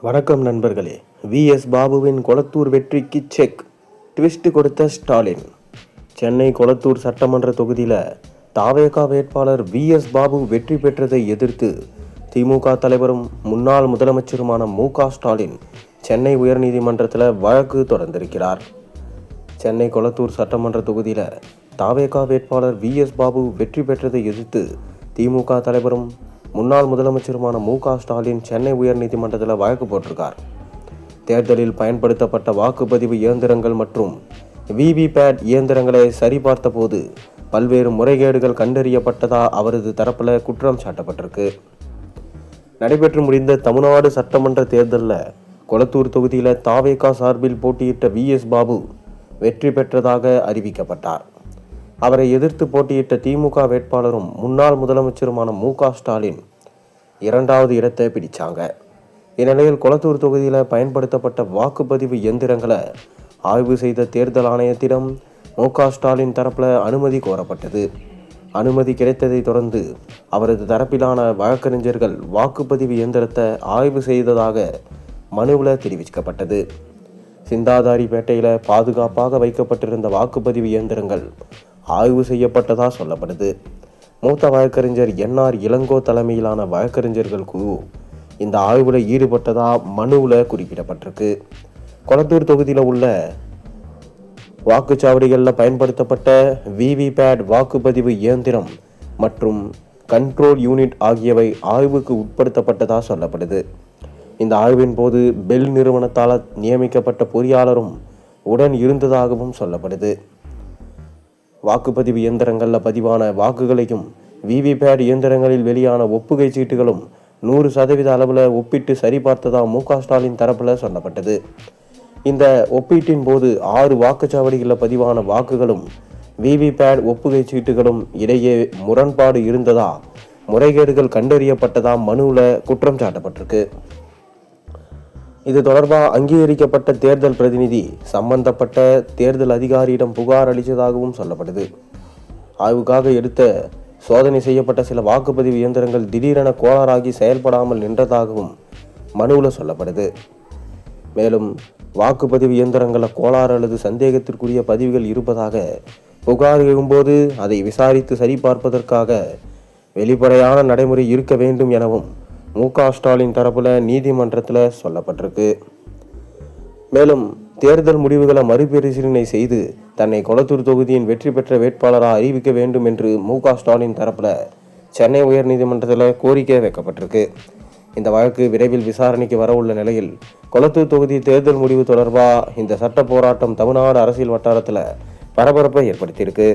வணக்கம் நண்பர்களே. விஎஸ் பாபுவின் கொளத்தூர் வெற்றிக்கு செக். ட்விஸ்ட் கொடுத்த ஸ்டாலின். சென்னை கொளத்தூர் சட்டமன்ற தொகுதியில் தாவேகா வேட்பாளர் விஎஸ் பாபு வெற்றி பெற்றதை எதிர்த்து திமுக தலைவரும் முன்னாள் முதலமைச்சருமான மு.க. ஸ்டாலின் சென்னை உயர்நீதிமன்றத்தில் வழக்கு தொடர்ந்திருக்கிறார். சென்னை கொளத்தூர் சட்டமன்ற தொகுதியில் தாவேகா வேட்பாளர் விஎஸ் பாபு வெற்றி பெற்றதை எதிர்த்து திமுக தலைவரும் முன்னாள் முதலமைச்சருமான மு.க. ஸ்டாலின் சென்னை உயர்நீதிமன்றத்தில் வழக்கு போட்டிருக்கார். தேர்தலில் பயன்படுத்தப்பட்ட வாக்குப்பதிவு இயந்திரங்கள் மற்றும் விவிபேட் இயந்திரங்களை சரிபார்த்த போது பல்வேறு முறைகேடுகள் கண்டறியப்பட்டதா அவரது தரப்பில் குற்றம் சாட்டப்பட்டிருக்கு. நடைபெற்று முடிந்த தமிழ்நாடு சட்டமன்ற தேர்தலில் கொளத்தூர் தொகுதியில் தாவேகா சார்பில் போட்டியிட்ட விஎஸ் பாபு வெற்றி பெற்றதாக அறிவிக்கப்பட்டார். அவரை எதிர்த்து போட்டியிட்ட திமுக வேட்பாளரும் முன்னாள் முதலமைச்சருமான மு.க. ஸ்டாலின் இரண்டாவது இடத்தை பிடிச்சாங்க. இந்நிலையில் கொளத்தூர் தொகுதியில் பயன்படுத்தப்பட்ட வாக்குப்பதிவு இயந்திரங்களை ஆய்வு செய்த தேர்தல் ஆணையத்திடம் மு.க. ஸ்டாலின் தரப்பில் அனுமதி கோரப்பட்டது. அனுமதி கிடைத்ததை தொடர்ந்து அவரது தரப்பிலான வழக்கறிஞர்கள் வாக்குப்பதிவு இயந்திரத்தை ஆய்வு செய்ததாக மனுவில் தெரிவிக்கப்பட்டது. சிந்தாதாரிப்பேட்டையில் பாதுகாப்பாக வைக்கப்பட்டிருந்த வாக்குப்பதிவு இயந்திரங்கள் ஆய்வு செய்யப்பட்டதா சொல்லப்படுது. மூத்த வழக்கறிஞர் என்.ஆர். இளங்கோ தலைமையிலான வழக்கறிஞர்கள் குழு இந்த ஆய்வில் ஈடுபட்டதா மனுவில் குறிப்பிடப்பட்டிருக்கு. கொளத்தூர் தொகுதியில் உள்ள வாக்குச்சாவடிகளில் பயன்படுத்தப்பட்ட விவிபேட் வாக்குப்பதிவு இயந்திரம் மற்றும் கண்ட்ரோல் யூனிட் ஆகியவை ஆய்வுக்கு உட்படுத்தப்பட்டதா சொல்லப்படுது. இந்த ஆய்வின் போது பெல் நிறுவனத்தால் நியமிக்கப்பட்ட பொறியாளரும் உடன் இருந்ததாகவும் சொல்லப்படுது. வாக்குப்பதிவு இயந்திரங்களில் பதிவான வாக்குகளையும் விவிபேட் இயந்திரங்களில் வெளியான ஒப்புகை சீட்டுகளும் 100% அளவில் ஒப்பிட்டு சரிபார்த்ததா மு.க. ஸ்டாலின் தரப்பில் சொல்லப்பட்டது. இந்த ஒப்பீட்டின் போது 6 வாக்குச்சாவடிகளில் பதிவான வாக்குகளும் விவிபேட் ஒப்புகை சீட்டுகளும் இடையே முரண்பாடு இருந்ததா முறைகேடுகள் கண்டறியப்பட்டதா மனுவில் குற்றம் சாட்டப்பட்டிருக்கு. இது தொடர்பாக அங்கீகரிக்கப்பட்ட தேர்தல் பிரதிநிதி சம்பந்தப்பட்ட தேர்தல் அதிகாரியிடம் புகார் அளித்ததாகவும் சொல்லப்படுது. ஆய்வுக்காக எடுத்த சோதனை செய்யப்பட்ட சில வாக்குப்பதிவு இயந்திரங்கள் திடீரென கோளாறாகி செயல்படாமல் நின்றதாகவும் மனுவில் சொல்லப்படுது. மேலும் வாக்குப்பதிவு இயந்திரங்களில் கோளாறு அல்லது சந்தேகத்திற்குரிய பதிவுகள் இருப்பதாக புகார் எழும்போது அதை விசாரித்து சரிபார்ப்பதற்காக வெளிப்படையான நடைமுறை இருக்க வேண்டும் எனவும் மு.க. ஸ்டாலின் தரப்புல நீதிமன்றத்தில் சொல்லப்பட்டிருக்கு. மேலும் தேர்தல் முடிவுகளை மறுபரிசீலனை செய்து தன்னை கொளத்தூர் தொகுதியின் வெற்றி பெற்ற வேட்பாளராக அறிவிக்க வேண்டும் என்று மு.க. ஸ்டாலின் தரப்புல சென்னை உயர்நீதிமன்றத்தில் கோரிக்கை வைக்கப்பட்டிருக்கு. இந்த வழக்கு விரைவில் விசாரணைக்கு வரவுள்ள நிலையில் கொளத்தூர் தொகுதி தேர்தல் முடிவு தொடர்பாக இந்த சட்ட போராட்டம் தமிழ்நாடு அரசியல் வட்டாரத்தில் பரபரப்பை ஏற்படுத்தியிருக்கு.